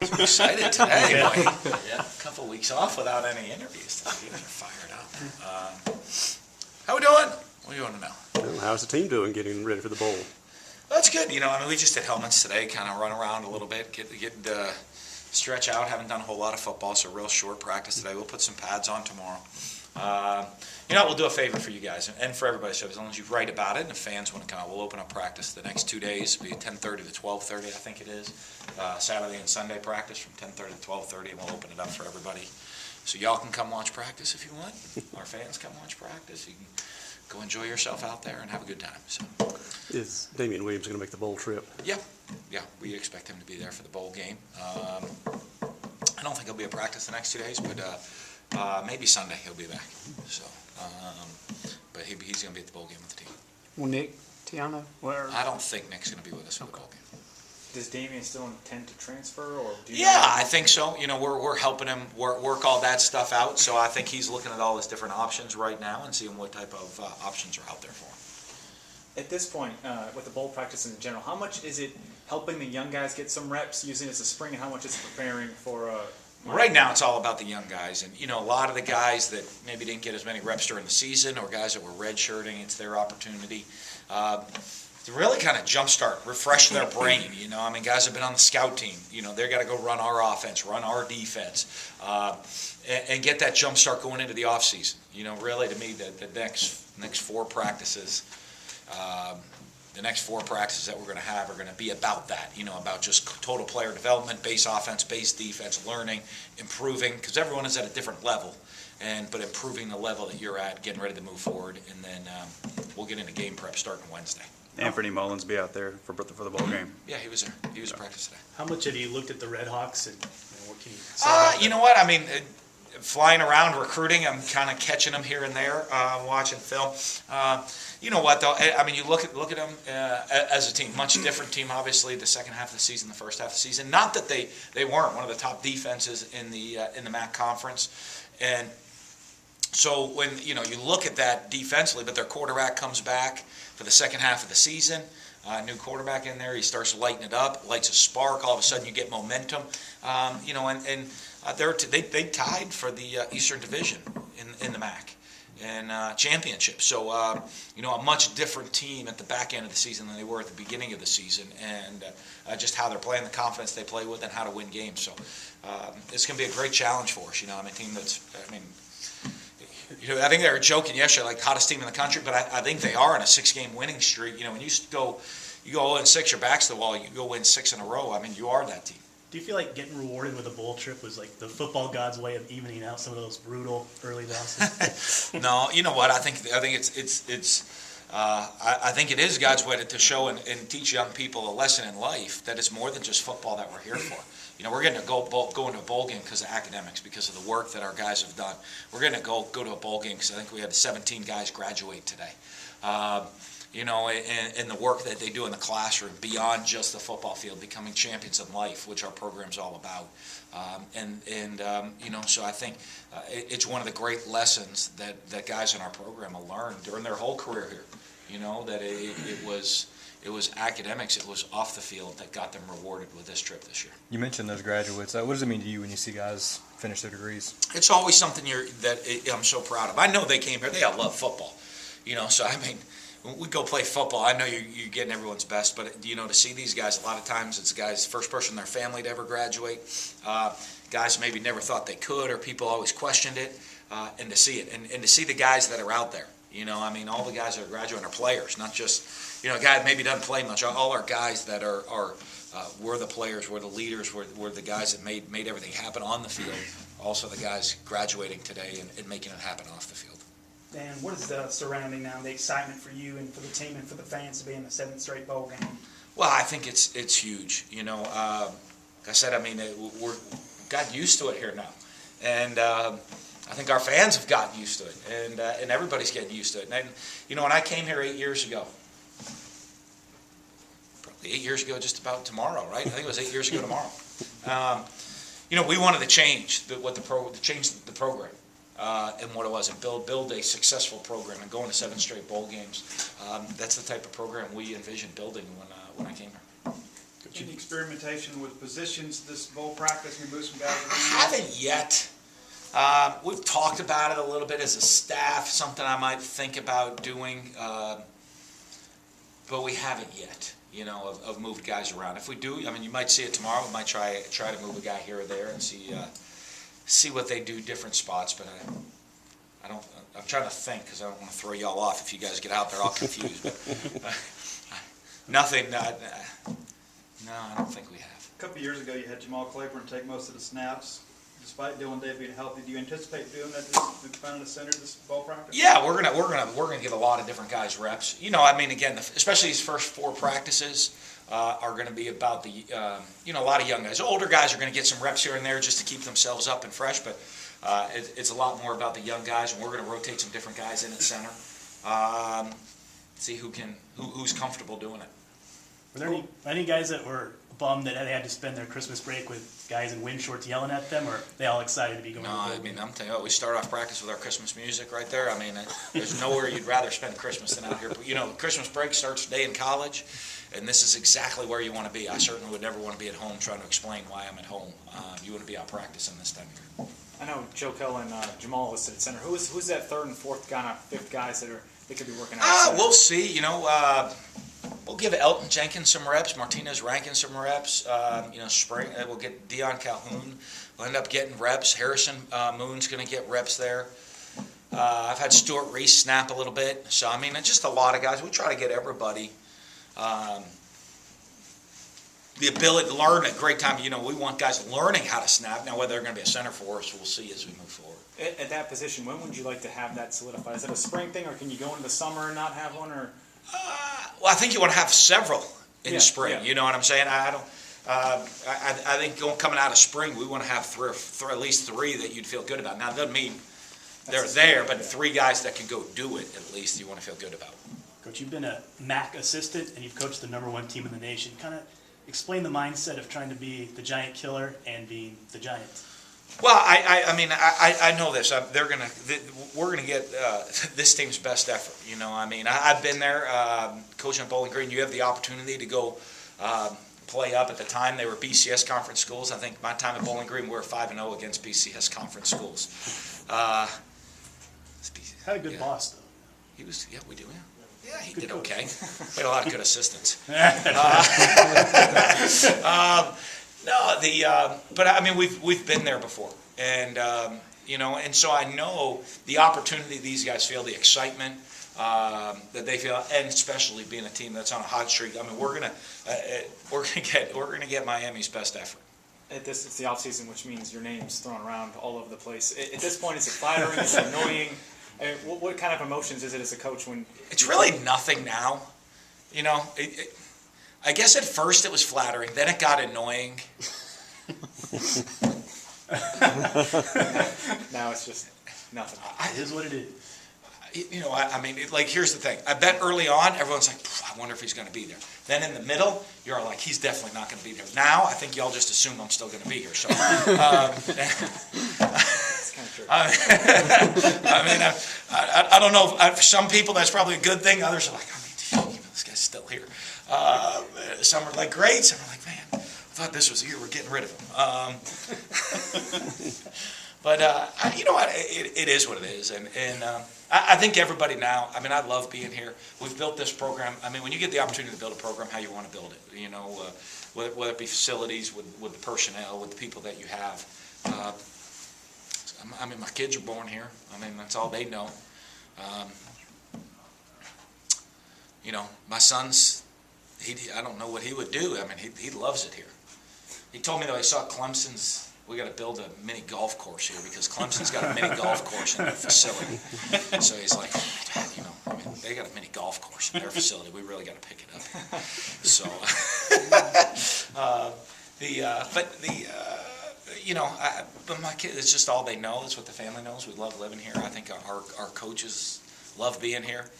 I'm excited today. Boy. Yeah, a couple weeks off without any interviews. You're fired up. How we doing? What do you want to know? Well, how's the team doing getting ready for the bowl? That's good. We just did helmets today, kind of run around a little bit, get stretch out. Haven't done a whole lot of football, so real short practice today. We'll put some pads on tomorrow. We'll do a favor for you guys and for everybody. So as long as you write about it and the fans want to come out, we'll open up practice the next 2 days. It'll be 10:30 to 12:30, I think it is. Saturday and Sunday practice from 10:30 to 12:30, and we'll open it up for everybody. So y'all can come watch practice if you want. Our fans come watch practice. You can go enjoy yourself out there and have a good time. So, is Damian Williams going to make the bowl trip? Yeah, we expect him to be there for the bowl game. I don't think he'll be at practice the next 2 days, but maybe Sunday he'll be back. So, but he's going to be at the bowl game with the team. Well, Nick, Tiana, where? I don't think Nick's going to be with us for the bowl game. Does Damian still intend to transfer, or do you? Yeah, I think so. We're helping him work all that stuff out. So I think he's looking at all his different options right now and seeing what type of options are out there for him. At this point, with the bowl practice in general, how much is it helping the young guys get some reps using it as a spring, and how much is it preparing for? Right now, it's all about the young guys, and a lot of the guys that maybe didn't get as many reps during the season, or guys that were redshirting, it's their opportunity to really kind of jumpstart, refresh their brain. Guys have been on the scout team. They're got to go run our offense, run our defense, and get that jumpstart going into the off season. Really, to me, the next four practices. The next four practices that we're going to have are going to be about that, about just total player development, base offense, base defense, learning, improving, because everyone is at a different level, but improving the level that you're at, getting ready to move forward, and then we'll get into game prep starting Wednesday. Anthony Mullins be out there for the bowl game? Yeah, he was there. He was practice today. How much have you looked at the Red Hawks, and what can you say? You know what? Flying around recruiting, I'm kind of catching them here and there, watching film. You know what though? You look at them as a team, much different team. Obviously, the second half of the season, the first half of the season. Not that they weren't one of the top defenses in the MAC conference, and so when you look at that defensively, but their quarterback comes back for the second half of the season. New quarterback in there, he starts lighting it up, lights a spark. All of a sudden, you get momentum. They tied for the Eastern Division in the MAC and championship. So a much different team at the back end of the season than they were at the beginning of the season, and just how they're playing, the confidence they play with, and how to win games. So it's going to be a great challenge for us. A team that's I think they were joking yesterday, like hottest team in the country, but I think they are in a 6-game winning streak. When you go 0-6, your back's to the wall. You go win 6 in a row. You are that team. Do you feel like getting rewarded with a bowl trip was like the football gods' way of evening out some of those brutal early losses? No, you know what? I think it is God's way to show and teach young people a lesson in life that it's more than just football that we're here for. We're going to go into a bowl game because of academics, because of the work that our guys have done. We're going to go to a bowl game because I think we have 17 guys graduate today. And the work that they do in the classroom beyond just the football field, becoming champions in life, which our program's all about. So I think it's one of the great lessons that guys in our program will learn during their whole career here. That it was academics, it was off the field that got them rewarded with this trip this year. You mentioned those graduates. What does it mean to you when you see guys finish their degrees? It's always something I'm so proud of. I know they came here, they all love football. So when we go play football, I know you're getting everyone's best, but to see these guys, a lot of times it's guys, first person in their family to ever graduate, guys maybe never thought they could, or people always questioned it, and to see it, and to see the guys that are out there. All the guys that are graduating are players, not just, a guy that maybe doesn't play much. All our guys that were the players, were the leaders, were the guys that made everything happen on the field. Also the guys graduating today and making it happen off the field. Dan, what is the surrounding now, the excitement for you and for the team and for the fans to be in the 7th straight bowl game? Well, I think it's huge. Like I said, we're got used to it here now, and I think our fans have gotten used to it, and everybody's getting used to it. And when I came here 8 years ago, probably 8 years ago, just about tomorrow, right? I think it was 8 years ago tomorrow. We wanted to change the program. And what it was, and build a successful program and going to 7 straight bowl games. That's the type of program we envisioned building when I came here. Any experimentation with positions this bowl practice, we move some guys around? Haven't yet. We've talked about it a little bit as a staff, something I might think about doing, but we haven't yet, of moved guys around. If we do, I mean, you might see it tomorrow. We might try to move a guy here or there and see what they do, different spots, but I'm trying to think, because I don't want to throw y'all off if you guys get out there all confused. But, nothing, no, I don't think we have. A couple of years ago, you had Jamal Claiborne take most of the snaps, despite Dylan Day being healthy. Do you anticipate doing that in front of the center this ball practice? Yeah, we're gonna give a lot of different guys reps. I mean, again, especially these first 4 practices are going to be about the a lot of young guys. Older guys are going to get some reps here and there just to keep themselves up and fresh, but it's a lot more about the young guys, and we're going to rotate some different guys in at center. See who's comfortable doing it. Were there any guys that were bummed that they had to spend their Christmas break with guys in wind shorts yelling at them, or are they all excited to be going No, to the bowl I game? mean, I'm telling you, we start off practice with our Christmas music right there. I mean, there's nowhere you'd rather spend Christmas than out here. But, Christmas break starts today in college, and this is exactly where you want to be. I certainly would never want to be at home trying to explain why I'm at home. You want to be out practicing this time of year. I know Joe Kell and Jamal listed at center. Who's that third and fourth guy, fifth guys they could be working out? We'll see. We'll give Elton Jenkins some reps, Martinez Rankin some reps. Spring we'll get Dion Calhoun. We'll end up getting reps. Harrison Moon's going to get reps there. I've had Stuart Reese snap a little bit. So I mean, it's just a lot of guys. We try to get everybody the ability to learn at great time. We want guys learning how to snap. Now, whether they're going to be a center for us, we'll see as we move forward. At that position, when would you like to have that solidified? Is it a spring thing, or can you go into the summer and not have one? Or Well, I think you want to have several in the spring. Yeah. You know what I'm saying? I don't. I think coming out of spring, we want to have at least 3 that you'd feel good about. Now, it doesn't mean they're there, but 3 guys that can go do it at least you want to feel good about. Coach, you've been a MAC assistant, and you've coached the #1 team in the nation. Kind of explain the mindset of trying to be the giant killer and being the giant. Well, I know this. We're gonna get this team's best effort. I've been there coaching at Bowling Green. You have the opportunity to go play up. At the time, they were BCS conference schools. I think my time at Bowling Green, we were 5-0 against BCS conference schools. Had a good boss, though. He was. Yeah, we do. Yeah, he did okay. We had a lot of good assistants. But I mean, we've been there before, and and so I know the opportunity these guys feel, the excitement that they feel, and especially being a team that's on a hot streak. I mean, we're gonna get Miami's best effort. it's the off season, which means your name's thrown around all over the place. At this point, is it flattering? Is it annoying? What kind of emotions is it as a coach when? It's really nothing now. I guess at first it was flattering, then it got annoying. Now it's just nothing. It is what it is. Here's the thing. I bet early on, everyone's like, I wonder if he's going to be there. Then in the middle, you're like, he's definitely not going to be there. Now, I think y'all just assume I'm still going to be here. So, It's kind of true. I don't know. For some people, that's probably a good thing. Others are like, this guy's still here. Some are like, great. Some are like, man, I thought this was the year we're getting rid of him. But you know what? It is what it is, and I think everybody now. I mean, I love being here. We've built this program. I mean, when you get the opportunity to build a program, how you want to build it. Whether it be facilities, with the personnel, with the people that you have. I mean, my kids are born here. I mean, that's all they know. My son's. I don't know what he would do. I mean, he loves it here. He told me that he saw Clemson's. We got to build a mini golf course here because Clemson's got a mini golf course in their facility. So he's like, Dad, they got a mini golf course in their facility. We really got to pick it up. So, but my kid, it's just all they know. It's what the family knows. We love living here. I think our coaches love being here.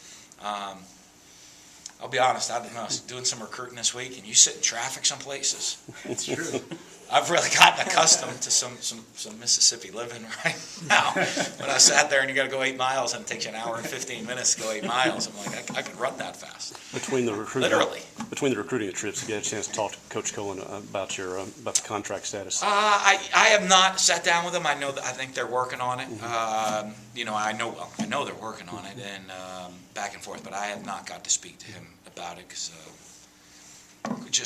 I'll be honest, I was doing some recruiting this week, and you sit in traffic some places. It's true. I've really gotten accustomed to some Mississippi living right now. When I sat there and you gotta go 8 miles and it takes you an hour and 15 minutes to go 8 miles, I'm like, I could run that fast. Between the recruiting, Literally. between the recruiting trips, you get a chance to talk to Coach Cohen about about the contract status. I have not sat down with them. I know that, I think they're working on it. You know, I know they're working on it and, back and forth, but I have not got to speak to him about it, because,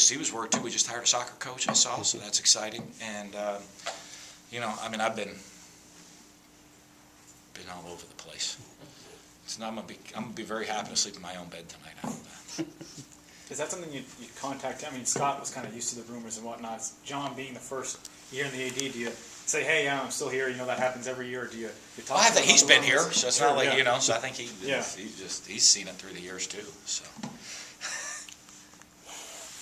he was worried too. We just hired a soccer coach, I saw, so that's exciting. And, you know, I mean, I've been all over the place. So I'm gonna be very happy to sleep in my own bed tonight. I know that. Is that something you'd contact? I mean, Scott was kind of used to the rumors and whatnot. John being the first year in the AD, do you say, hey, I'm still here, you know, that happens every year, or do you talk Well, I to think him he's about the been here, rumors? so it's Sure, not like, yeah. you know, so I think Yeah. he's seen it through the years too, so.